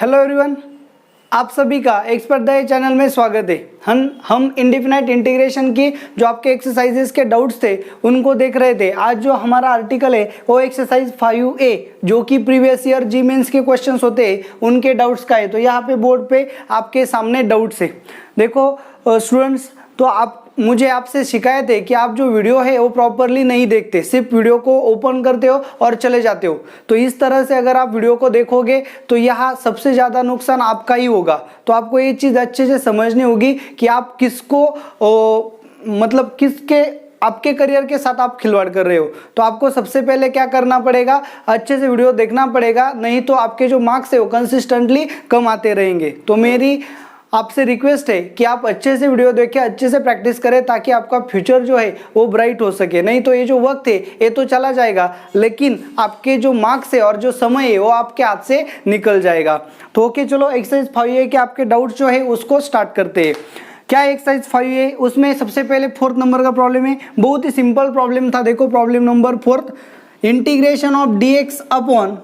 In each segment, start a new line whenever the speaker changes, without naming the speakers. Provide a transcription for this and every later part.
Hello everyone, आप सभी का एक्सपर्ट द चैनल में स्वागत है। हम इंडेफिनाइट इंटीग्रेशन की जो आपके एक्सरसाइजेस के डाउट्स थे उनको देख रहे थे। आज जो हमारा आर्टिकल है वो एक्सरसाइज 5A जो कि प्रीवियस ईयर जी मेंस के क्वेश्चंस होते हैं उनके डाउट्स का है। तो यहाँ पे बोर्ड पे आपके सामने डाउट्स है। देखो स्टूडेंट्स, तो मुझे आपसे शिकायत है कि आप जो वीडियो है वो प्रॉपरली नहीं देखते, सिर्फ वीडियो को ओपन करते हो और चले जाते हो। तो इस तरह से अगर आप वीडियो को देखोगे तो यहाँ सबसे ज़्यादा नुकसान आपका ही होगा। तो आपको ये चीज़ अच्छे से समझनी होगी कि आप किसको मतलब किसके आपके करियर के साथ आप खिलवाड़ कर रहे हो। तो आपको सबसे पहले क्या करना पड़ेगा, अच्छे से वीडियो देखना पड़ेगा, नहीं तो आपके जो मार्क्स है वो कंसिस्टेंटली कम आते रहेंगे। तो मेरी आपसे रिक्वेस्ट है कि आप अच्छे से वीडियो देखें, अच्छे से प्रैक्टिस करें ताकि आपका फ्यूचर जो है वो ब्राइट हो सके। नहीं तो ये जो वक्त है ये तो चला जाएगा, लेकिन आपके जो मार्क्स है और जो समय है वो आपके हाथ से निकल जाएगा। तो ओके, चलो एक्सरसाइज 5A के आपके डाउट जो है उसको स्टार्ट करते हैं। क्या एक्सरसाइज 5A, उसमें सबसे पहले 4th नंबर का प्रॉब्लम है। बहुत ही सिंपल प्रॉब्लम था। देखो problem number 4, integration of dx upon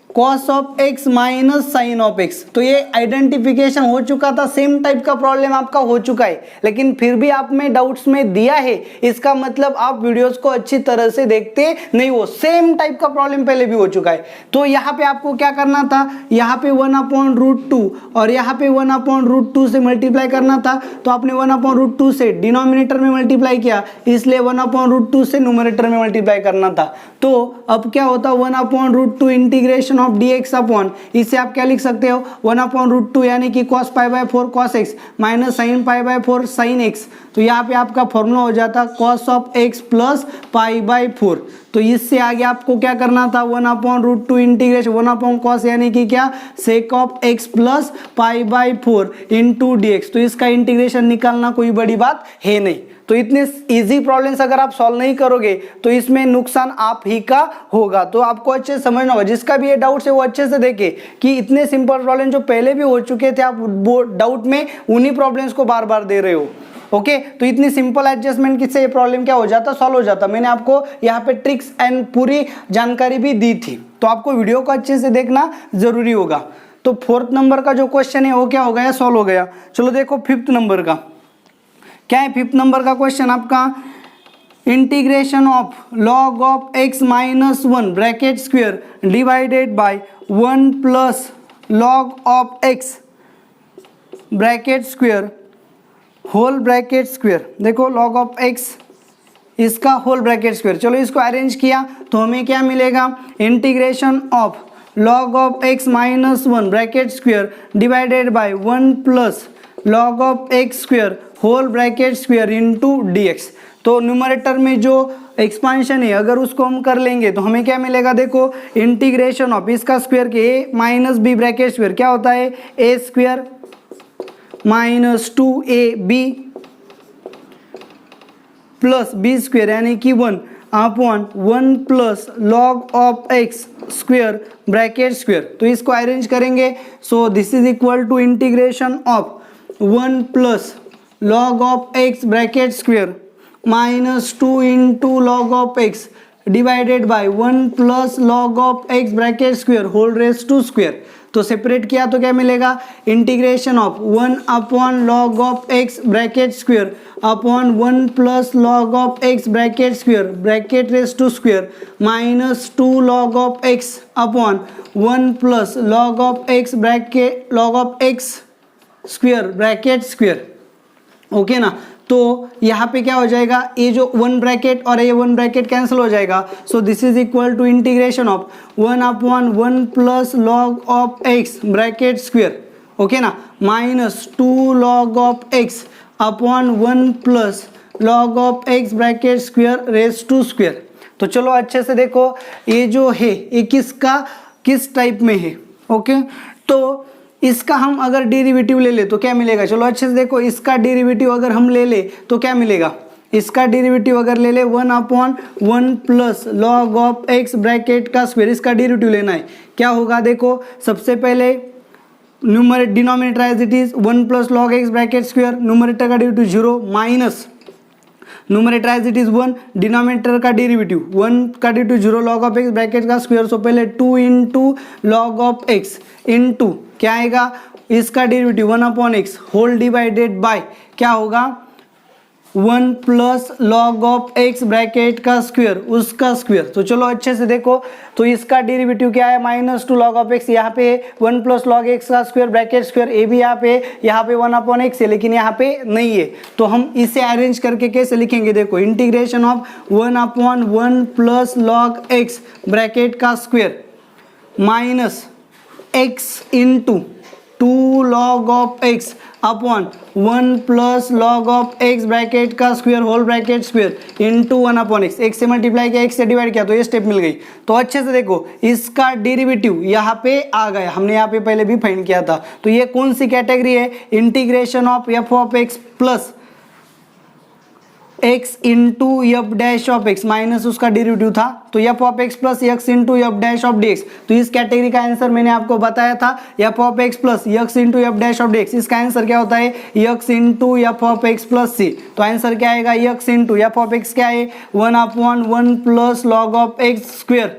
cos of x minus sine of x। तो ये आइडेंटिफिकेशन हो चुका था, सेम टाइप का प्रॉब्लम आपका हो चुका है, लेकिन फिर भी आप में डाउट्स में दिया है, इसका मतलब आप वीडियोस को अच्छी तरह से देखते नहीं हो। सेम टाइप का प्रॉब्लम पहले भी हो चुका है। तो यहाँ पे आपको क्या करना था, यहाँ पे 1/√2 और यहाँ पे 1/√2 से मल्टीप्लाई करना था। तो आपने 1/√2 से डिनोमिनेटर में मल्टीप्लाई किया, इसलिए 1/√2 से न्यूमरेटर में मल्टीप्लाई करना था। तो अब क्या होता, 1/√2 इंटीग्रेशन ऑफ dx अपॉन, इसे आप क्या लिख सकते हो, 1/√2 यानी कि cos π/4 cos x minus sin π/4 sin x। तो यहाँ पे आपका फॉर्मूला हो जाता cos ऑफ x प्लस π/4। तो इससे आगे आपको क्या करना था, 1/√2 इंटीग्रेशन 1/cos यानी कि क्या, sec of x plus π/4 into dx। तो इसका इंटीग्रेशन निकालना कोई बड़ी बात है नहीं। तो इतने इजी प्रॉब्लम्स अगर आप सॉल्व नहीं करोगे तो इसमें नुकसान आप ही का होगा। तो आपको अच्छे से समझना होगा। जिसका भी ये डाउट है वो अच्छे से देखे कि इतने सिंपल प्रॉब्लम जो पहले भी हो चुके थे, आप डाउट में उन्हीं प्रॉब्लम्स को बार बार दे रहे हो। ओके, तो इतनी सिंपल एडजस्टमेंट किससे ये प्रॉब्लम क्या हो जाता, सॉल्व हो जाता। मैंने आपको यहाँ पे ट्रिक्स एंड पूरी जानकारी भी दी थी। तो आपको वीडियो को अच्छे से देखना जरूरी होगा। तो 4th नंबर का जो क्वेश्चन है वो क्या हो गया, सॉल्व हो गया। चलो देखो 5th नंबर का क्या है। 5th नंबर का क्वेश्चन आपका, integration of log of x minus 1 bracket square divided by 1 plus log of x bracket square whole bracket square. देखो लॉग ऑफ x इसका होल ब्रैकेट स्क्वेयर। चलो इसको अरेंज किया तो हमें क्या मिलेगा, integration of log of x minus 1 bracket square divided by 1 plus log of x square whole bracket square into dx। तो न्यूमरेटर में जो एक्सपांशन है अगर उसको हम कर लेंगे तो हमें क्या मिलेगा, देखो इंटीग्रेशन ऑफ इसका स्क्वायर के a minus B bracket square क्या होता है, a square minus 2ab plus B square यानी कि 1/1 plus log of x square bracket square. तो इसको अरेंज करेंगे। So this is equal to integration of 1 plus log of x bracket square minus 2 into log of x divided by 1 plus log of x bracket square whole raise to square. तो separate किया तो क्या मिलेगा, integration of 1 log of x bracket square upon 1 plus log of x bracket square bracket raise to square minus 2 log of x upon 1 plus log of x bracket log of x square bracket square. Okay ना। तो यहाँ पे क्या हो जाएगा, ये जो 1 bracket और ये 1 ब्रैकेट कैंसिल हो जाएगा। So this is equal to integration of 1/1 plus log of x bracket square, okay ना, minus 2 log of x upon 1 plus log of x bracket square raise to square. तो चलो अच्छे से देखो ये जो है ये किस टाइप में है। ओके, तो इसका हम अगर डेरिवेटिव ले ले तो क्या मिलेगा, चलो अच्छे से देखो। इसका डेरिवेटिव अगर हम ले ले तो क्या मिलेगा, इसका डेरिवेटिव अगर ले ले 1/1 plus log of x bracket का स्क्वायर, इसका डेरिवेटिव लेना है। क्या होगा, देखो सबसे पहले numerator denominator as it is 1 plus log x bracket square, numerator का derivative 0 minus numerator as it is 1, denominator का डेरिवेटिव 1 का derivative 0 log of x bracket का स्क्वायर, सो पहले 2 into log of x into क्या आएगा इसका derivative 1/x whole divided by क्या होगा 1 plus log of x bracket का स्क्वायर उसका स्क्वायर। तो चलो अच्छे से देखो, तो इसका डेरिवेटिव क्या है -2 log ऑफ x, यहाँ पे 1 प्लस लॉग x का स्क्वायर ब्रैकेट स्क्वायर, ए भी यहाँ पे 1/x है लेकिन यहाँ पे नहीं है। तो हम इसे अरेंज करके कैसे लिखेंगे, देखो integration of 1/1 plus log x bracket का square minus x into 2 log of x upon 1 plus log of x bracket का square whole bracket square into 1/x, x से मल्टीप्लाई किया x से डिवाइड किया तो ये स्टेप मिल गई। तो अच्छे से देखो इसका डेरिवेटिव यहाँ पे आ गया, हमने यहाँ पे पहले भी फाइंड किया था। तो ये कौन सी कैटेगरी है, integration of f of x plus x into f dash of x minus उसका डेरिवेटिव था, तो F of x plus x into f dash of dx। तो इस कैटेगरी का आंसर मैंने आपको बताया था f of x plus x into f dash of dx। इसका आंसर क्या होता है x into F of x plus c। तो आंसर क्या आएगा x into F of x क्या है 1/1 plus log of x square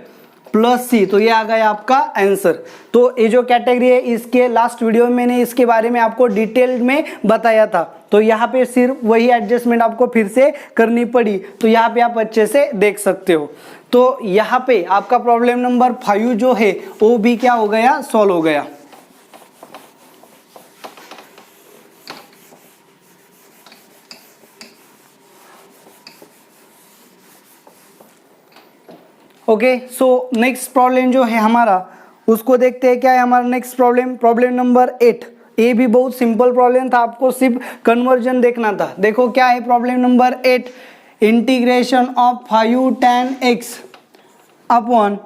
plus c. तो ये आ गया आपका आंसर। तो ये जो कैटेगरी है इसके लास्ट वीडियो में मैंने इसके बारे में आपको डिटेल में बताया था। तो यहाँ पे सिर्फ वही एडजस्टमेंट आपको फिर से करनी पड़ी, तो यहाँ पे आप अच्छे से देख सकते हो। तो यहाँ पे आपका प्रॉब्लम नंबर 5 जो है वो भी क्या हो गया, सॉल्व हो गया। ओके, सो नेक्स्ट प्रॉब्लम जो है हमारा उसको देखते हैं। क्या है हमारा नेक्स्ट प्रॉब्लम, प्रॉब्लम नंबर 8। ये भी बहुत सिंपल प्रॉब्लम था, आपको सिर्फ कन्वर्जन देखना था। देखो क्या है problem number 8, integration of 5 tan x upon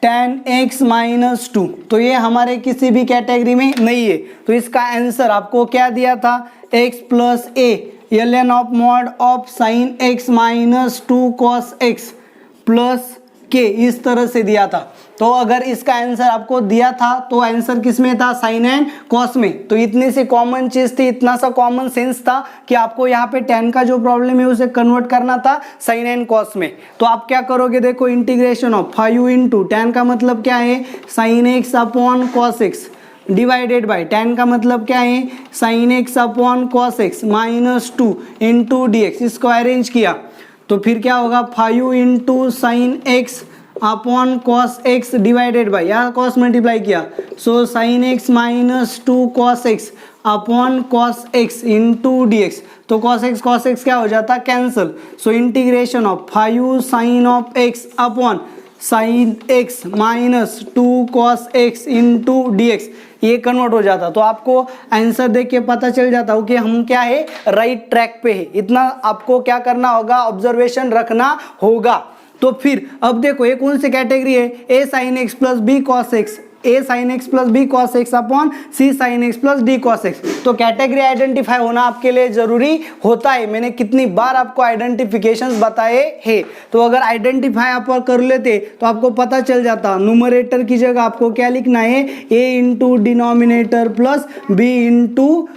tan x minus 2। तो ये हमारे किसी भी कैटेगरी में नहीं है। तो इसका आंसर आपको क्या दिया था, x plus a ln of mod of sine x minus 2 cos x plus के, इस तरह से दिया था। तो अगर इसका आंसर आपको दिया था तो आंसर किस में था, साइन एंड कॉस में। तो इतनी सी कॉमन चीज थी, इतना सा कॉमन सेंस था कि आपको यहाँ पे tan का जो प्रॉब्लम है उसे कन्वर्ट करना था साइन एंड कॉस में। तो आप क्या करोगे, देखो इंटीग्रेशन ऑफ 5 इंटू tan का मतलब क्या है sine x upon cos x divided by tan का मतलब क्या है sine x upon cos x minus 2 into dx। इसको अरेंज किया तो फिर क्या होगा 5 into sine X upon cos X divided by, यहाँ कॉस मल्टीप्लाई किया so sine X minus 2 cos x upon cos X into D x. तो cos X क्या हो जाता cancel. So integration of 5 sign of x upon sine X minus 2 cos X into D x, ये convert हो जाता। तो आपको answer देख के पता चल जाता हो कि हम क्या है राइट ट्रैक पे है। इतना आपको क्या करना होगा, ऑब्जर्वेशन रखना होगा। तो फिर अब देखो ये कौन सी कैटेगरी है, a sine x plus b cos x, a sine x plus b cos x upon c sine x plus d cos x. तो कैटेगरी आइडेंटिफाई होना आपके लिए जरूरी होता है। मैंने कितनी बार आपको आइडेंटिफिकेशंस बताए हैं। तो अगर आइडेंटिफाई आप कर लेते तो आपको पता चल जाता, न्यूमरेटर की जगह आपको क्या लिखना है, a into denominator plus b into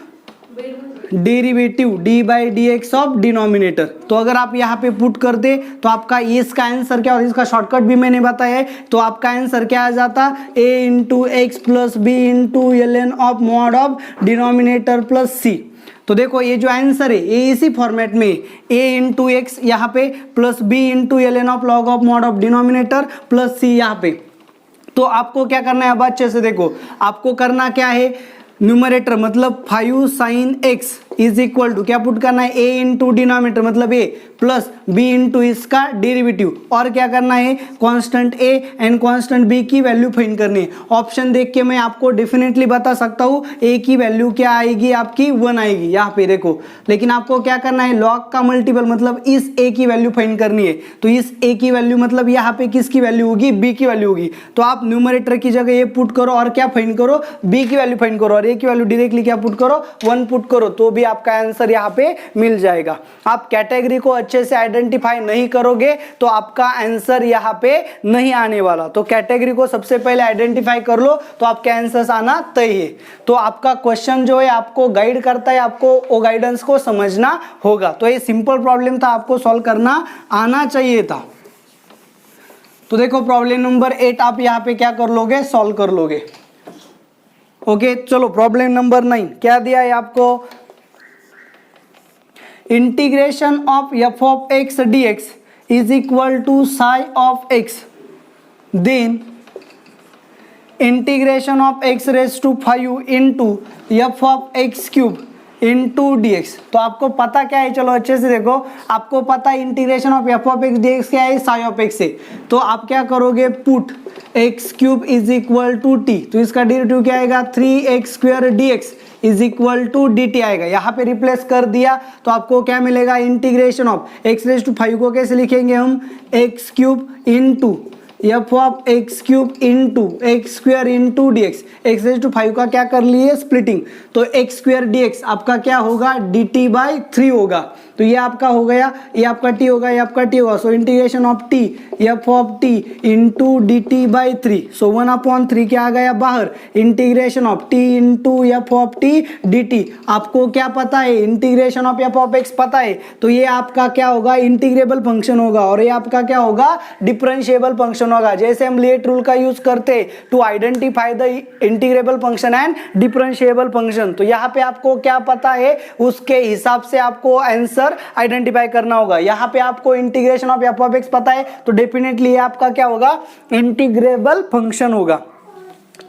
derivative d by d x of denominator. तो अगर आप यहाँ पे पुट कर दे तो आपका इसका आंसर क्या, और इसका शॉर्टकट भी मैंने बताया है। तो आपका आंसर क्या आ जाता, a into x plus b into L N of mod of denominator plus c. तो देखो ये जो आंसर है ये इसी फॉर्मेट में a इंटू एक्स यहाँ पे plus b into L N of log of mod of denominator plus c यहाँ पे। तो आपको क्या करना है, अब अच्छे से देखो, आपको करना क्या है, न्यूमरेटर मतलब 5 sine X is equal to क्या पुट करना है, a इंटू डिनोमिनेटर मतलब a प्लस b इंटू इसका डेरिवेटिव, और क्या करना है constant a and constant b की वैल्यू फाइंड करनी है। ऑप्शन देख के मैं आपको डेफिनेटली बता सकता हूँ a की वैल्यू क्या आएगी, आपकी 1 आएगी यहाँ पे देखो। लेकिन आपको क्या करना है, log का मल्टीपल मतलब इस a की वैल्यू फाइंड करनी है। तो इस a की वैल्यू मतलब यहाँ पे किसकी वैल्यू होगी, b की वैल्यू होगी। तो आप न्यूमरेटर की जगह ये पुट करो और क्या फाइंड करो, b की वैल्यू फाइंड करो, और a की वैल्यू डायरेक्टली क्या पुट करो 1 पुट करो, तो भी आपका आंसर यहाँ पे मिल जाएगा। आप कैटेगरी को अच्छे से आइडेंटिफाई नहीं करोगे तो आपका आंसर यहाँ पे नहीं आने वाला। तो कैटेगरी को सबसे पहले आइडेंटिफाई कर लो तो आपके आंसर्स आना तय है। तो आपका क्वेश्चन जो है आपको गाइड करता है, आपको वो गाइडेंस को समझना होगा। तो ये सिंपल प्रॉब्लम था, आपको सॉल्व करना आना चाहिए था। तो देखो प्रॉब्लम नंबर 8 आप यहाँ पे क्या कर लोगे, सॉल्व कर लोगे। ओके चलो प्रॉब्लम नंबर 9 क्या दिया है आपको, integration of F of x D X is equal to psi of X, then integration of X raise to 5 into F of X cube into D x. तो आपको पता क्या है, चलो अच्छे से देखो, आपको पता है integration of F of x D x क्या है, साई ऑफ एक्स से। तो आप क्या करोगे, put X cube is equal to T, तो इसका डेरिवेटिव क्या आएगा 3x square D X is equal to D T आएगा। यहाँ पे रिप्लेस कर दिया तो आपको क्या मिलेगा, integration of X raise to 5 को कैसे लिखेंगे हम, X cube into F of X cube into X square into D X. X raise to 5 का क्या कर लिए, स्प्लिटिंग, तो एक्स स्क्वायर डी एक्स आपका क्या होगा, डी टी बाई 3 होगा। तो ये आपका हो गया, ये आपका टी होगा, ये आपका टी होगा। सो integration of T F of T into d T by 3, सो 1/3 क्या आ गया बाहर, integration of T into F of T D T. आपको क्या पता है, integration of F of x पता है, तो ये आपका क्या होगा, इंटीग्रेबल फंक्शन होगा, और ये आपका क्या होगा, डिफरेंशिएबल फंक्शन होगा। जैसे हम लेट रूल का यूज करते to identify the integrable function and differentiable function, तो यहाँ पे आपको क्या पता है उसके हिसाब से आपको आंसर आइडेंटिफाई करना होगा। यहाँ पे आपको integration of F of x पता है तो डेफिनेटली आपका क्या होगा, इंटीग्रेबल फंक्शन होगा।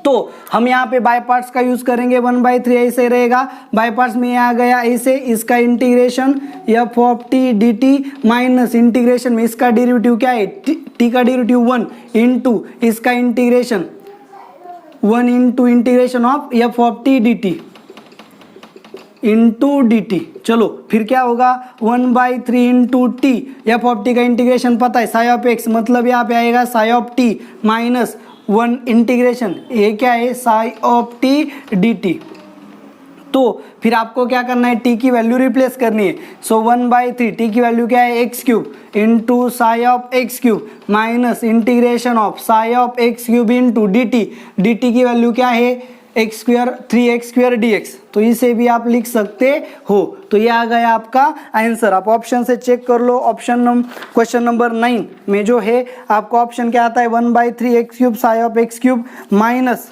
तो हम यहाँ पे बाय पार्ट्स का यूज करेंगे, 1/3 ऐसे रहेगा, बाय पार्ट्स में आ गया ऐसे, इसका integration F of T D T minus integration में इसका डेरिवेटिव क्या है, टी का डेरिवेटिव 1 इंटू इसका integration 1 into integration of F of T D T into d T. चलो फिर क्या होगा, 1/3 into T, F of T का इंटीग्रेशन पता है साई ऑफ एक्स, मतलब यहाँ पे आएगा sigh of T minus 1 integration, ये क्या है, sigh of T D T. तो फिर आपको क्या करना है, टी की वैल्यू रिप्लेस करनी है। सो 1/3 टी की वैल्यू क्या है, x cube into Sai of X cube minus integration of Sai of X cube into d T. D T की वैल्यू क्या है, x square 3x square D x, तो इसे भी आप लिख सकते हो। तो ये आ गया आपका आंसर। आप ऑप्शन से चेक कर लो, क्वेश्चन नंबर 9 में जो है आपका ऑप्शन क्या आता है, 1/3 x cube Sai of X cube minus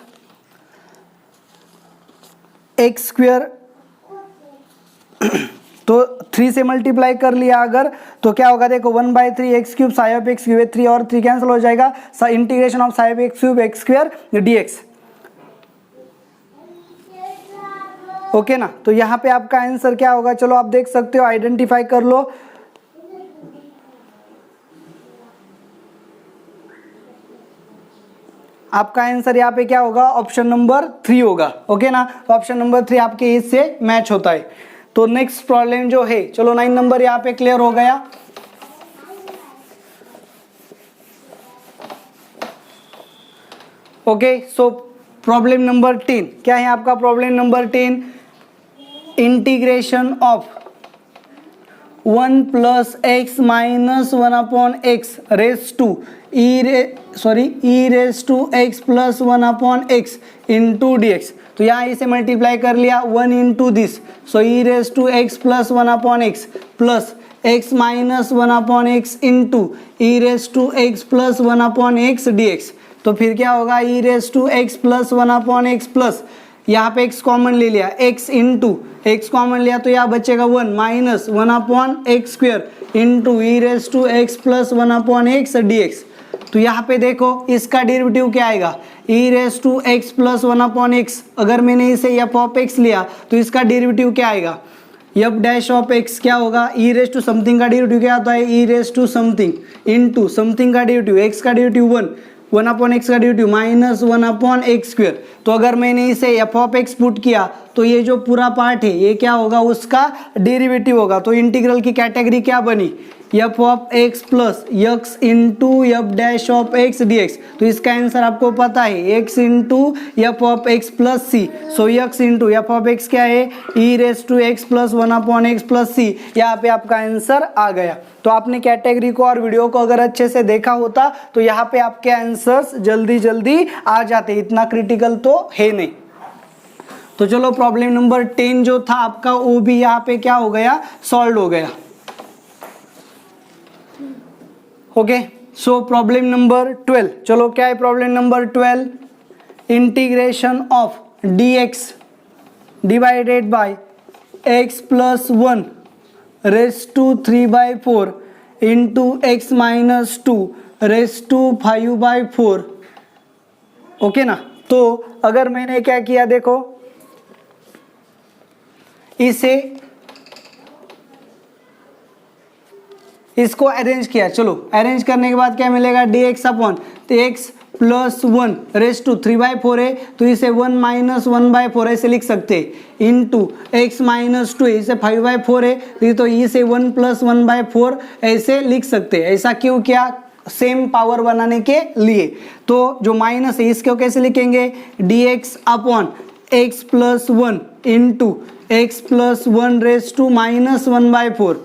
x square, तो 3 से मल्टीप्लाई कर लिया अगर तो क्या होगा, देखो 1/3 x cube Sai of X cube, 3 और 3 कैंसिल हो जाएगा, integration of Sai of X cube x square D x. Okay ना, तो यहाँ पे आपका आंसर क्या होगा, चलो आप देख सकते हो, आइडेंटिफाई कर लो। आपका आंसर यहाँ पे क्या होगा, ऑप्शन नंबर 3 होगा। ओके ना, तो ऑप्शन नंबर 3 आपके इससे मैच होता है। तो नेक्स्ट प्रॉब्लम जो है, चलो 9 नंबर यहाँ पे क्लियर हो गया। ओके, सो प्रॉब्लम नंबर 10 क्या है आपका, problem number 10, integration of 1 + x - 1/x raise to e raise to x + 1/x into D x. तो यहाँ इसे मल्टीप्लाई कर लिया 1 into this, so e raise to x + 1/x plus x - 1/x into e raise to x + 1/x D x. तो फिर क्या होगा, e raise to x + 1/x plus यहाँ पे x कॉमन ले लिया, x इंटू x कॉमन लिया तो यहाँ बचेगा 1 minus 1/x square into E raise to x + 1/x D x. तो यहाँ पे देखो इसका डेरिवेटिव क्या आएगा, ई रेज टू x + 1/x, अगर मैंने इसे एफ ऑफ एक्स लिया तो इसका डेरिवेटिव क्या आएगा, एफ डैश ऑफ एक्स क्या होगा, ई रेज टू समथिंग का डेरिवेटिव क्या होता है, e raise to something into something का डेरिवेटिव, x का डेरिवेटिव 1/x का डेरिवेटिव माइनस 1/x स्क्वायर। तो अगर मैंने इसे एफ ऑफ एक्स पुट किया तो ये जो पूरा पार्ट है ये क्या होगा, उसका डेरिवेटिव होगा। तो इंटीग्रल की कैटेगरी क्या बनी, f of x plus x into f dash of x D x. तो इसका आंसर आपको पता है x into F of x plus c. So x into F of x क्या है, e raise to x plus 1 upon x plus c. यहाँ पे आपका आंसर आ गया। तो आपने कैटेगरी को और वीडियो को अगर अच्छे से देखा होता तो यहाँ पे आपके आंसर्स जल्दी जल्दी आ जाते, इतना क्रिटिकल तो है नहीं। तो चलो प्रॉब्लम नंबर 10 जो था आपका वो भी यहाँ पे क्या हो गया, सॉल्व हो गया। ओके, सो प्रॉब्लम नंबर 12, चलो क्या है problem number 12, integration of dx divided by x plus 1 raise to 3/4 into X minus 2 raise to 5/4। Okay ना। तो अगर मैंने क्या किया, देखो इसको अरेंज किया। चलो अरेंज करने के बाद क्या मिलेगा, dx अपॉन तो x प्लस 1 रेस टू 3/4 है तो इसे 1 माइनस 1/4 ऐसे लिख सकते हैं, इंटू एक्स माइनस 2 इसे 5/4 है तो इसे 1 प्लस 1/4 ऐसे लिख सकते हैं। ऐसा क्यों किया, सेम पावर बनाने के लिए। तो जो माइनस है इसको कैसे लिखेंगे, dx upon x plus 1 into x plus 1 raise to minus 1/4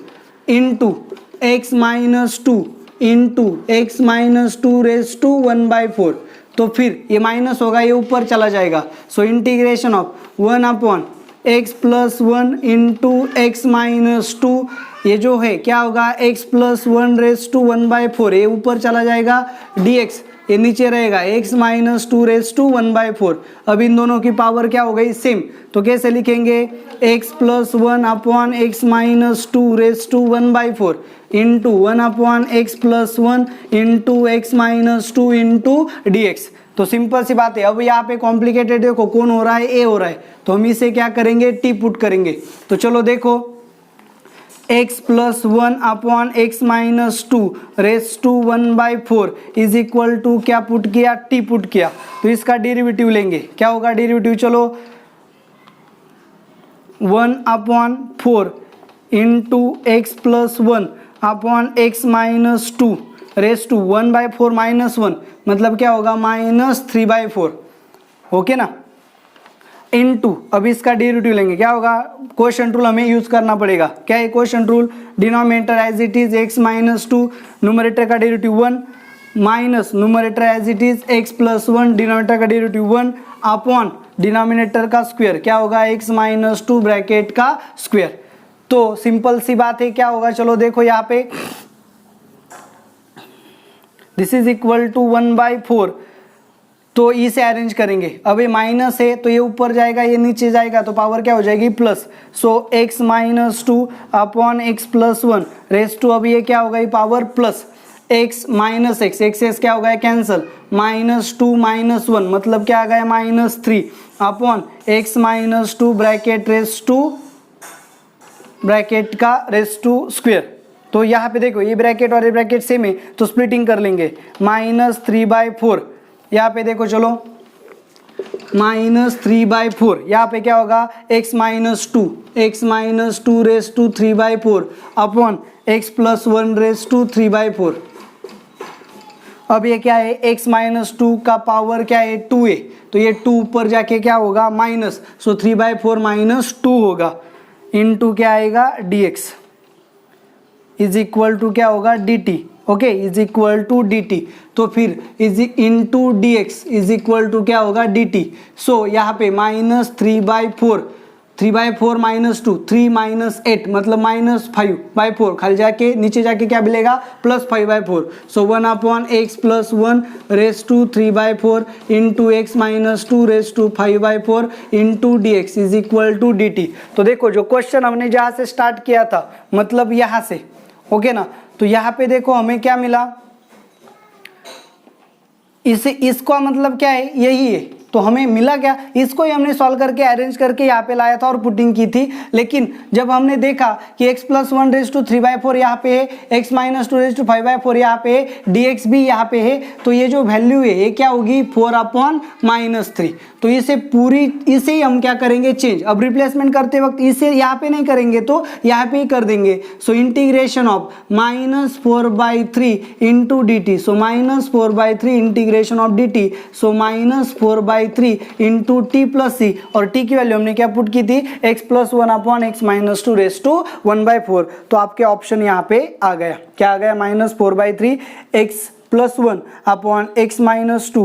into X minus 2 into X minus 2 raise to 1/4। तो फिर ये माइनस होगा, ये ऊपर चला जाएगा। सो integration of 1 upon x plus 1 into X minus 2, ये जो है क्या होगा, एक्स प्लस 1 रेस टू 1/4, ये ऊपर चला जाएगा, dx ये नीचे रहेगा x माइनस 2 रेस टू 1/4। अब इन दोनों की पावर क्या हो गई, सेम। तो कैसे लिखेंगे, x plus 1 upon X minus 2 raise to 1/4 into 1 upon x plus 1 into X minus 2 into dx। तो सिंपल सी बात है। अब यहाँ पे कॉम्प्लिकेटेड देखो कौन हो रहा है, a हो रहा है, तो हम इसे क्या करेंगे, t पुट करेंगे। तो चलो देखो x plus 1 upon X minus 2 raise to 1/4 is equal to क्या पुट किया, t पुट किया। तो इसका डेरिवेटिव लेंगे, क्या होगा डेरिवेटिव, चलो 1 upon 4 into x plus 1 upon X minus 2 raise to 1/4 minus 1 मतलब क्या होगा, माइनस 3/4। ओके ना, इनटू अब इसका डेरिवेटिव लेंगे, क्या होगा, क्वोशंट रूल हमें यूज करना पड़ेगा। क्या है quotient rule, denominator as it is x minus 2, numerator का derivative 1 minus numerator as it is x plus 1, denominator का डेरिवेटिव 1 अपॉन डिनोमिनेटर का स्क्वायर, क्या होगा x माइनस 2 ब्रैकेट का स्क्वायर। तो सिंपल सी बात है, क्या होगा, चलो देखो यहाँ पे दिस इज इक्वल टू 1/4, तो इसे अरेंज करेंगे। अब ये माइनस है तो ये ऊपर जाएगा, ये नीचे जाएगा, तो पावर क्या हो जाएगी, plus. So x minus 2 upon x plus 1 raise to, अब ये क्या होगा, ये power plus x minus X, X क्या होगा, कैंसल, माइनस 2 माइनस 1 मतलब क्या आ गया, minus 3 upon X minus 2 bracket raise to bracket का रेस टू स्क्वायर। तो यहाँ पे देखो ये ब्रैकेट और ये ब्रैकेट सेम है तो स्प्लिटिंग कर लेंगे, माइनस 3/4। यहाँ पे देखो चलो माइनस 3/4, यहाँ पे क्या होगा, x minus 2 raise to 3/4 upon x plus 1 raise to 3/4। अब ये क्या है, x माइनस 2 का पावर क्या है, 2 है, तो ये 2 ऊपर जाके क्या होगा, माइनस, सो 3/4 माइनस 2 होगा, इनटू क्या आएगा, dx इज इक्वल टू क्या होगा, dt। Okay, is equal to dt। तो फिर is into dx is equal to क्या होगा, dt। सो यहाँ पे माइनस 3/4 माइनस 2, 3 माइनस 8 मतलब माइनस 5/4, खाली जाके नीचे जाके क्या मिलेगा, plus 5/4। So 1 upon x plus 1 raise to 3/4 into X minus 2 raise to 5/4 into dx is equal to dt। तो देखो जो क्वेश्चन हमने जहाँ से स्टार्ट किया था, मतलब यहाँ से, ओके ना, तो यहाँ पे देखो हमें क्या मिला, इसका मतलब क्या है, यही है, तो हमें मिला क्या, इसको ही हमने सॉल्व करके अरेंज करके यहाँ पे लाया था और पुटिंग की थी। लेकिन जब हमने देखा कि x + 1/3/4 यहाँ पे है, x - 2/5/4 यहाँ पे है, dx भी यहाँ पे है, तो ये जो वैल्यू है ये क्या होगी 4/-3। तो इसे ही हम क्या करेंगे चेंज। अब रिप्लेसमेंट करते वक्त इसे यहाँ पे नहीं करेंगे तो यहाँ पे ही कर देंगे। So integration of -4/3 into dt, so -4/3 integration of dt, so -4/3 into t plus c, और t की वैल्यू हमने क्या पुट की थी x + 1/x - 2/1/4। तो आपके ऑप्शन यहाँ पे आ गया, क्या आ गया -4/3 x + 1/x -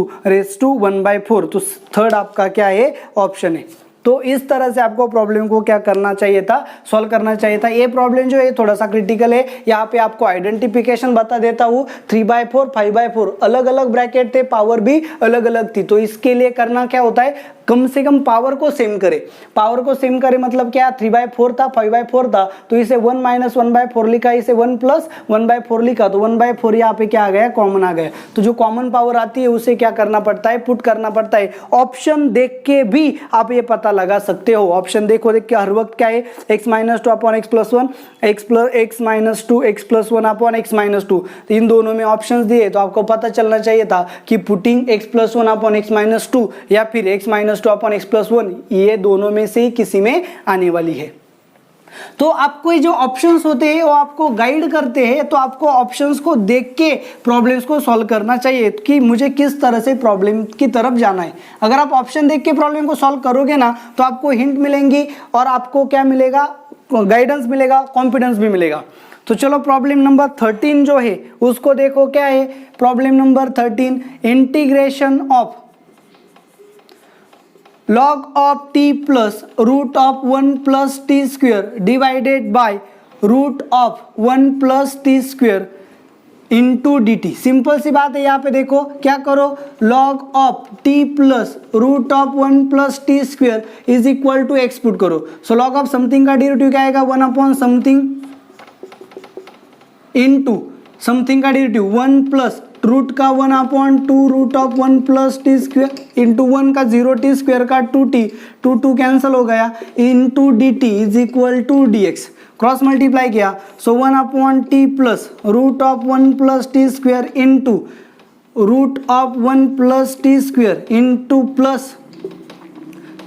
2/1/4। तो थर्ड आपका क्या है ऑप्शन है। तो इस तरह से आपको प्रॉब्लम को क्या करना चाहिए था, सॉल्व करना चाहिए था। ये प्रॉब्लम जो है थोड़ा सा क्रिटिकल है। यहाँ पे आपको आइडेंटिफिकेशन बता देता हूँ, 3/4 5/4 अलग अलग ब्रैकेट थे, पावर भी अलग अलग थी। तो इसके लिए करना क्या होता है, कम से कम पावर को सेम करे। पावर को सेम करे मतलब क्या, 3/4 था 5/4 था, तो इसे 1 - 1/4 लिखा, इसे 1 + 1/4 लिखा, तो 1/4 यहाँ पे क्या आ गया कॉमन आ गया। तो जो कॉमन पावर आती है उसे क्या करना पड़ता है, पुट करना पड़ता है। ऑप्शन देख के भी आप ये पता लगा सकते हो। ऑप्शन देख के हर वक्त क्या है, x - 2/x + 1, x - 2 x + 1/x - 2। इन दोनों में ऑप्शंस दिए तो आपको पता चलना चाहिए था कि पुटिंग x + 1/x - 2 या फिर x - 2/x + 1, ये दोनों में से ही किसी में आने वाली है। तो आपको ये जो ऑप्शंस होते हैं वो आपको गाइड करते हैं, तो आपको ऑप्शंस को देख के प्रॉब्लम्स को सॉल्व करना चाहिए कि मुझे किस तरह से प्रॉब्लम की तरफ जाना है। अगर आप ऑप्शन देख के प्रॉब्लम को सॉल्व करोगे ना तो आपको हिंट मिलेंगी और आपको क्या मिलेगा, गाइडेंस मिलेगा, कॉन्फिडेंस भी मिलेगा। तो चलो प्रॉब्लम नंबर 13 जो है उसको देखो, क्या है problem number 13, integration of log of t plus root of 1 plus t square divided by root of 1 plus t square into dt। Simple सी बात है, यहाँ पे देखो क्या करो, log of t plus root of 1 plus t square is equal to x put करो। So log of something का डेरिवेटिव क्या आएगा, 1/समथिंग इंटू समथिंग का डेरिवेटिव 1 प्लस रूट का 1/2 root of 1 plus t square into 1 का 0t² का 2t, 2 cancel हो गया, into d t is equal to d x. Cross multiply किया, so 1/t plus root of 1 plus t square into root of 1 plus t square into plus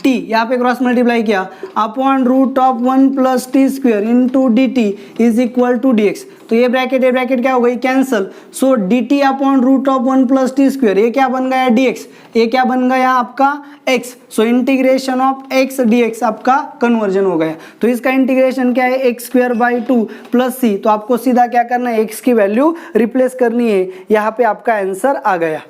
T, यहाँ पे cross multiply किया, upon root of 1 plus t square into d t is equal to d x. तो ये bracket क्या हो गई cancel, so d t upon root of 1 plus t square, ये क्या बन गया डी एक्स, ये क्या बन गया आपका x. So integration of x D x आपका कन्वर्जन हो गया। तो इसका इंटीग्रेशन क्या है, x² प्लस सी। तो आपको सीधा क्या करना है, एक्स की वैल्यू रिप्लेस करनी है, यहाँ पे आपका आंसर आ गया।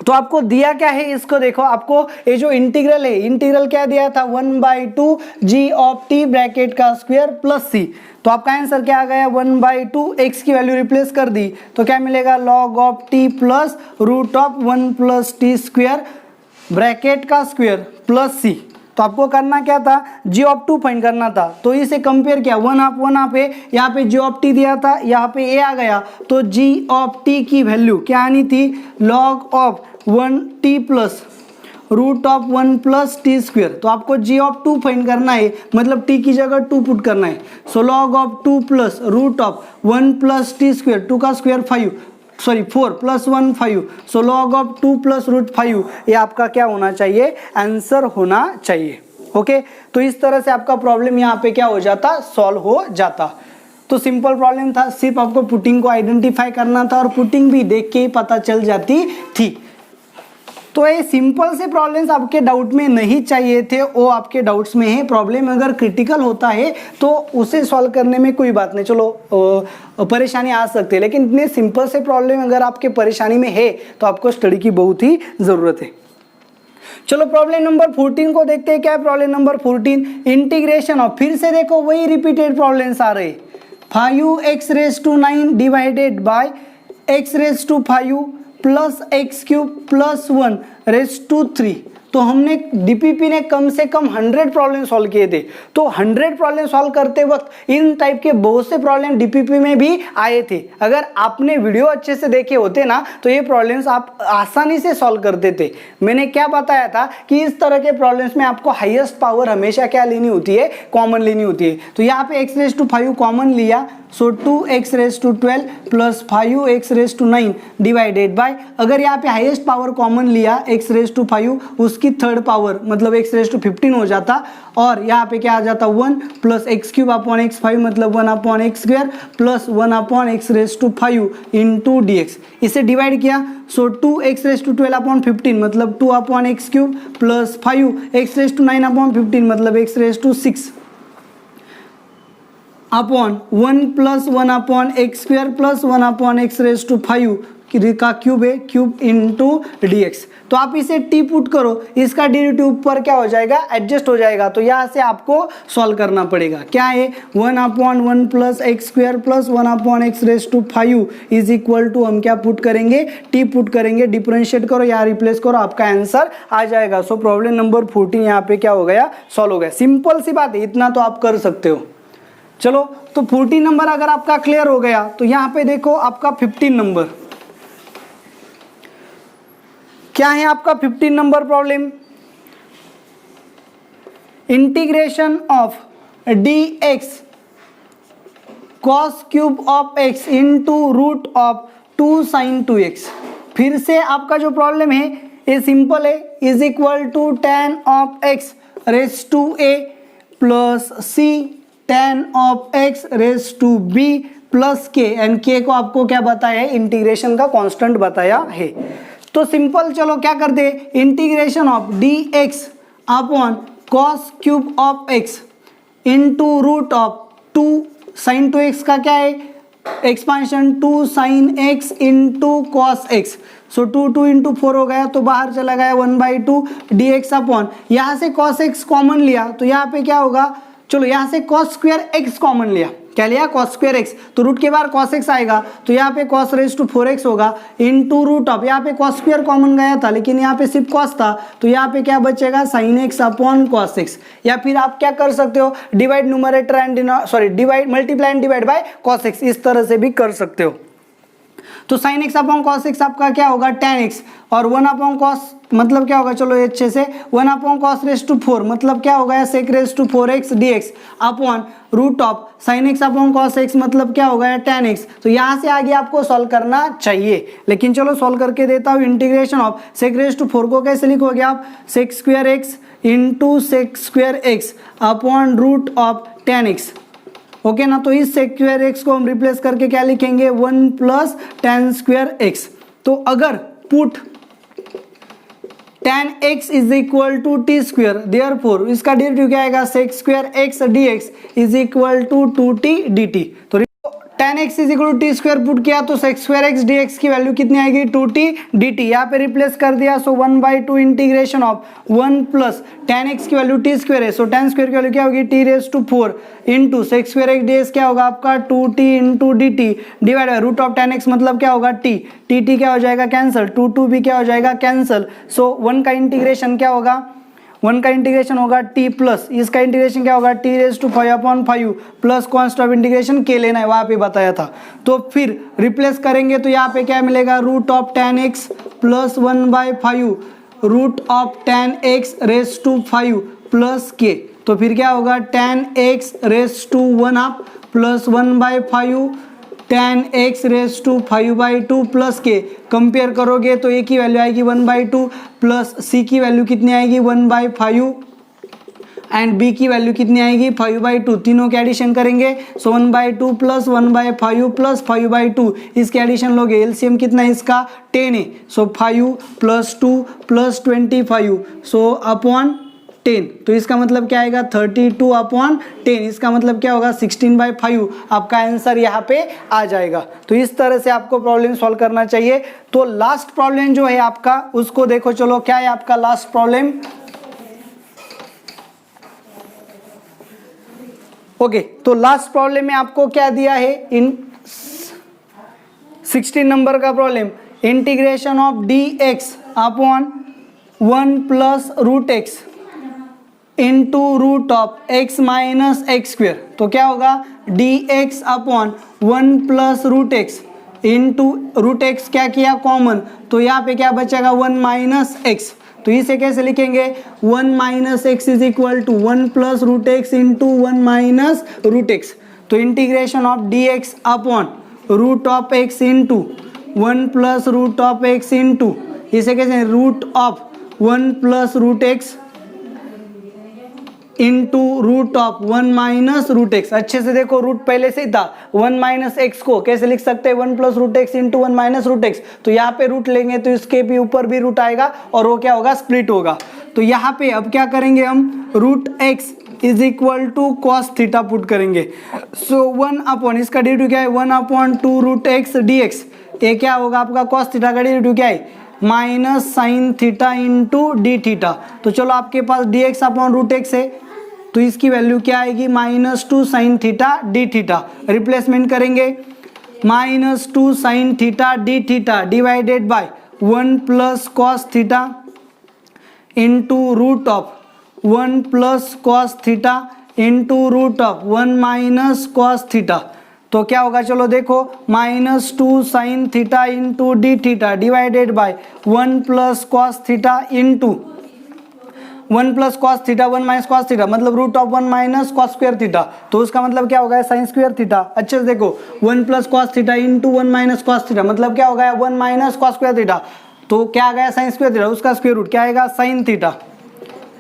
तो आपको दिया क्या है, इसको देखो, आपको ये जो इंटीग्रल है, इंटीग्रल क्या दिया था 1/2 g ऑफ t ब्रैकेट का स्क्वायर प्लस c। तो आपका आंसर क्या आ गया 1/2, x की वैल्यू रिप्लेस कर दी तो क्या मिलेगा log of t plus root of 1 plus t square bracket का स्क्वायर प्लस c। तो आपको करना क्या था, g ऑफ 2 फाइंड करना था। तो इसे कंपेयर किया, 1/1 पे यहाँ पे g ऑफ t दिया था, यहाँ पे a आ गया, तो g ऑफ t की वैल्यू क्या आनी थी, log of 1t plus root of 1 plus t square. तो आपको g ऑफ 2 फाइंड करना है, मतलब t की जगह 2 पुट करना है। So log of 2 plus root of 1 plus t square, 2 का square 4 plus 1 5। So log of 2 plus root 5, ये आपका क्या होना चाहिए, आंसर होना चाहिए। ओके, तो इस तरह से आपका प्रॉब्लम यहाँ पे क्या हो जाता, सॉल्व हो जाता। तो सिंपल प्रॉब्लम था, सिर्फ आपको पुटिंग को आइडेंटिफाई करना था और पुटिंग भी देख के ही पता चल जाती थी। तो ये सिंपल से प्रॉब्लम्स आपके डाउट में नहीं चाहिए थे, वो आपके डाउट्स में है। प्रॉब्लम अगर क्रिटिकल होता है तो उसे सॉल्व करने में कोई बात नहीं, चलो परेशानी आ सकती है, लेकिन इतने सिंपल से प्रॉब्लम अगर आपके परेशानी में है तो आपको स्टडी की बहुत ही ज़रूरत है। चलो प्रॉब्लम नंबर 14 को देखते हैं। क्या है प्रॉब्लम नंबर 14, इंटीग्रेशन ऑफ, फिर से देखो वही रिपीटेड प्रॉब्लम्स आ रहे, 5x⁻⁹ divided by x⁻⁵ plus x³ plus 1⁻3। तो हमने डीपीपी ने कम से कम 100 प्रॉब्लम सॉल्व किए थे। तो 100 प्रॉब्लम सॉल्व करते वक्त इन टाइप के बहुत से प्रॉब्लम डीपीपी में भी आए थे। अगर आपने वीडियो अच्छे से देखे होते ना तो ये प्रॉब्लम्स आप आसानी से सॉल्व करते थे। मैंने क्या बताया था कि इस तरह के प्रॉब्लम्स में आपको हाईएस्ट पावर हमेशा क्या लेनी होती है, कॉमन लेनी होती है। तो यहाँ पे x⁵ कॉमन लिया, सो 2x⁵12 plus 5x⁵9 divided by, अगर यहाँ पे हाईएस्ट पावर कॉमन लिया x⁵5 उसकी थर्ड पावर मतलब x⁵15 हो जाता, और यहाँ पे क्या आ जाता 1 प्लस x³ मतलब 1/x² plus 1/x⁵5 into dx। इसे डिवाइड किया, सो 2x⁵12/15 मतलब 2/x³ प्लस 5x⁵9/15 मतलब x⁵6 upon 1 plus 1/x² plus 1/x⁵5 का क्यूब है, क्यूब इंटू dx। तो आप इसे t पुट करो, इसका डेरिवेटिव ऊपर क्या हो जाएगा, एडजस्ट हो जाएगा। तो यहाँ से आपको सॉल्व करना पड़ेगा। क्या है 1/1 plus x² plus 1/x⁵5 is equal to, हम क्या पुट करेंगे, t पुट करेंगे, डिफरेंशिएट करो या रिप्लेस करो, आपका आंसर आ जाएगा। सो प्रॉब्लम नंबर 14 यहाँ पे क्या हो गया, सॉल्व हो गया। सिंपल सी बात है, इतना तो आप कर सकते हो। चलो तो 14 नंबर अगर आपका क्लियर हो गया तो यहाँ पे देखो आपका 15 नंबर क्या है, आपका 15 number problem, integration of dx cos cube of x into root of 2 sin 2x। फिर से आपका जो प्रॉब्लम है ये सिंपल है, is equal to tan of x raise to a plus c tan of x raise to b plus k, and k को आपको क्या बताया है, इंटीग्रेशन का कांस्टेंट बताया है। तो सिंपल चलो क्या करते हैं, integration of dx upon cos cube of x into root of 2 sin 2x का क्या है, expansion 2 sin x into cos x। So 2 into 4 हो गया, तो बाहर चला गया 1/2 dx अपॉन, यहाँ से cos x कॉमन लिया तो यहाँ पे क्या होगा, चलो यहाँ से cos स्क्वायर x कॉमन लिया, क्या लिया, cos स्क्वायर x, तो रूट के बाहर cos x आएगा, तो यहाँ पे cos रेज टू 4x होगा इंटू रूट ऑफ, यहाँ पे cos स्क्वायर कॉमन गया था लेकिन यहाँ पे सिर्फ cos था, तो यहाँ पे क्या बचेगा sin x upon cos x। या फिर आप क्या कर सकते हो, divide numerator and divide multiply and divide by cos x, इस तरह से भी कर सकते हो। तो sin x upon cos x आपका क्या होगा tan x, और 1 अपॉन cos मतलब क्या होगा, चलो अच्छे से 1 अपॉन cos रेज टू 4 मतलब क्या होगा sec raise to 4x dx upon root of sin x upon cos x मतलब क्या होगा tan x। तो यहाँ से आगे आपको सॉल्व करना चाहिए, लेकिन चलो सॉल्व करके देता हूँ। Integration of sec raise to 4 को कैसे लिखोगे आप, sec square x into sec square x upon root of tan x, okay ना। तो इस sec स्क्वायर x को हम रिप्लेस करके क्या लिखेंगे, 1 प्लस tan स्क्वायर x। तो अगर put tan x is equal to t square, therefore इसका डेरिवेटिव क्या आएगा, sec square x dx is equal to 2t dt। तो tan x is equal to t square put किया तो sec square x dx की value कितनी आएगी, 2t dt। यहाँ पे रिप्लेस कर दिया, so 1/2 integration of 1 plus tan x की वैल्यू t स्क्वायर है, सो tan स्क्वायर की वैल्यू क्या होगी, t raise to 4 into sec square x dx क्या होगा आपका 2t into dt divide by root of tan x मतलब क्या होगा t, t क्या हो जाएगा कैंसिल, 2 भी क्या हो जाएगा कैंसिल। सो 1 का इंटीग्रेशन क्या होगा, 1 का इंटीग्रेशन होगा t प्लस इसका इंटीग्रेशन क्या होगा, t raise to 5/5 plus constant of integration k लेना है, वहाँ पे बताया था। तो फिर रिप्लेस करेंगे तो यहाँ पे क्या मिलेगा, root of tan x plus 1/5 root of tan x raise to 5 plus k। तो फिर क्या होगा, tan x raise to 1/2 plus 1/5 tan x raise to 5/2 plus k। Compare करोगे तो a की वैल्यू आएगी 1/2 प्लस c की वैल्यू कितनी आएगी 1/5 एंड b की वैल्यू कितनी आएगी 5/2, तीनों के एडिशन करेंगे, सो 1/2 प्लस 1/5 प्लस 5/2, इसके एडिशन लोगे, एलसीएम कितना है इसका 10 है, सो 5 प्लस 2 प्लस 25, सो अपॉन 10। तो इसका मतलब क्या आएगा 32 अपॉन 10, इसका मतलब क्या होगा 16/5, आपका आंसर यहाँ पे आ जाएगा। तो इस तरह से आपको प्रॉब्लम सॉल्व करना चाहिए। तो लास्ट प्रॉब्लम जो है आपका उसको देखो, चलो क्या है आपका लास्ट प्रॉब्लम, ओके। तो लास्ट प्रॉब्लम में आपको क्या दिया है, इन 16 नंबर का problem, integration of dx upon 1 plus root x into root of x minus x square, तो क्या होगा dx upon 1 plus root x into root x क्या किया कॉमन, तो यहाँ पे क्या बचेगा 1 माइनस एक्स, तो इसे कैसे लिखेंगे 1 minus x is equal to 1 plus root x into 1 minus root x, तो integration of dx upon root of x into 1 plus root of x into इसे कैसे root of 1 plus root x into root of 1 minus root x. अच्छे से देखो root पहले से ही था, 1 minus x को कैसे लिख सकते हैं 1 plus root x into 1 minus root x, तो यहाँ पे रूट लेंगे तो इसके भी ऊपर भी रूट आएगा और वो क्या होगा स्प्लिट होगा। तो यहाँ पे अब क्या करेंगे हम root x is equal to cos theta put करेंगे, सो 1 अपॉन इसका डेरिवेटिव क्या है 1 upon 2 root x D x, ये क्या होगा आपका कॉस थीटा का डेरिवेटिव क्या है minus sine theta into d theta, तो चलो आपके पास d x upon root x है तो इसकी वैल्यू क्या आएगी -2 sine theta d theta, replacement करेंगे -2 sine theta d theta divided by 1 plus cos theta into root of 1 plus cos theta into root of 1 minus cos theta, तो क्या होगा चलो देखो -2 sine theta into d theta divided by 1 plus cos theta into 1 plus cos theta 1 minus cos theta मतलब root of 1 minus cos square theta, तो उसका मतलब क्या होगा साइन स्क्वायर थीटा। अच्छे से देखो 1 plus cos theta into 1 minus cos theta मतलब क्या होगा 1 माइनस कॉस स्क्वायर थीटा, तो क्या आ गया साइन स्क्वायर थीटा, उसका स्क्वायर रूट क्या आएगा साइन थीटा,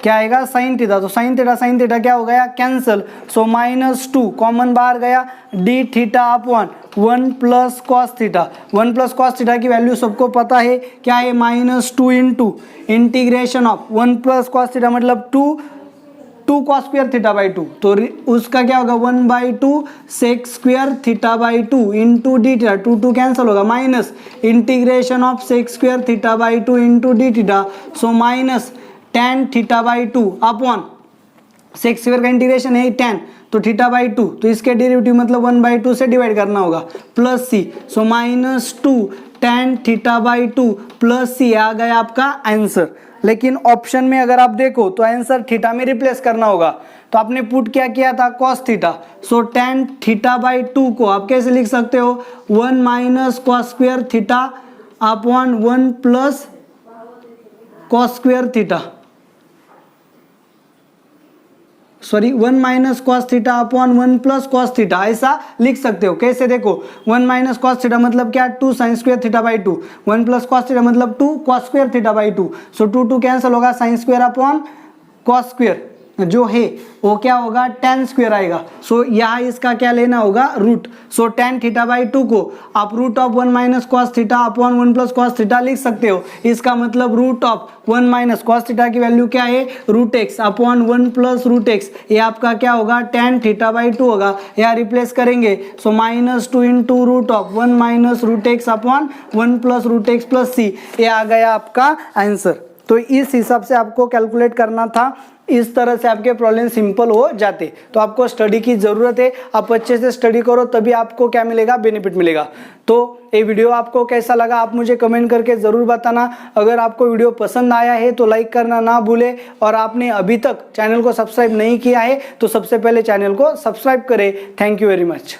क्या आएगा साइन थीटा, तो साइन थीटा क्या हो गया कैंसिल, सो -2 कॉमन बाहर गया D theta upon 1 plus cos theta, 1 plus cos theta की वैल्यू सबको पता है क्या है -2 into integration of 1 plus cos theta मतलब 2 कॉस स्क्वायर थीटा बाई 2, तो उसका क्या होगा 1/2 sec square theta by 2 into d theta, 2 cancel होगा minus integration of sec square theta by 2 into d theta, so minus tan theta by 2 upon sec square का integration है tan, तो theta by 2 तो इसके डेरिवेटिव मतलब 1/2 से divide करना होगा plus c, so -2 tan theta by 2 plus c आ गया आपका आंसर। लेकिन ऑप्शन में अगर आप देखो तो आंसर थीटा में रिप्लेस करना होगा, तो आपने पुट क्या किया था cos theta, so tan theta by 2 को आप कैसे लिख सकते हो 1 minus cos square theta upon 1 plus cos square theta, sorry 1 minus cos theta upon 1 plus cos theta, ऐसा लिख सकते हो। कैसे देखो 1 माइनस कॉस थीटा मतलब क्या 2 sine square theta by 2, 1 plus cos theta मतलब 2 cos square theta by 2, so 2 cancel होगा sine square upon cos square जो है वो क्या होगा tan स्क्वायर आएगा, सो यहाँ इसका क्या लेना होगा root, so tan theta by 2 को आप root of 1 minus cos theta upon 1 plus cos theta लिख सकते हो, इसका मतलब root of 1 minus cos theta की वैल्यू क्या है root x upon 1 plus root x, ये आपका क्या होगा tan थीटा बाई 2 होगा, यहाँ रिप्लेस करेंगे so -2 into root of 1 minus root x upon 1 plus root x plus c, ये आ गया आपका आंसर। तो इस हिसाब से आपको कैलकुलेट करना था, इस तरह से आपके प्रॉब्लम सिंपल हो जाते। तो आपको स्टडी की ज़रूरत है, आप अच्छे से स्टडी करो तभी आपको क्या मिलेगा बेनिफिट मिलेगा। तो ये वीडियो आपको कैसा लगा आप मुझे कमेंट करके ज़रूर बताना। अगर आपको वीडियो पसंद आया है तो लाइक करना ना भूले, और आपने अभी तक चैनल को सब्सक्राइब नहीं किया है तो सबसे पहले चैनल को सब्सक्राइब करें। Thank you very much.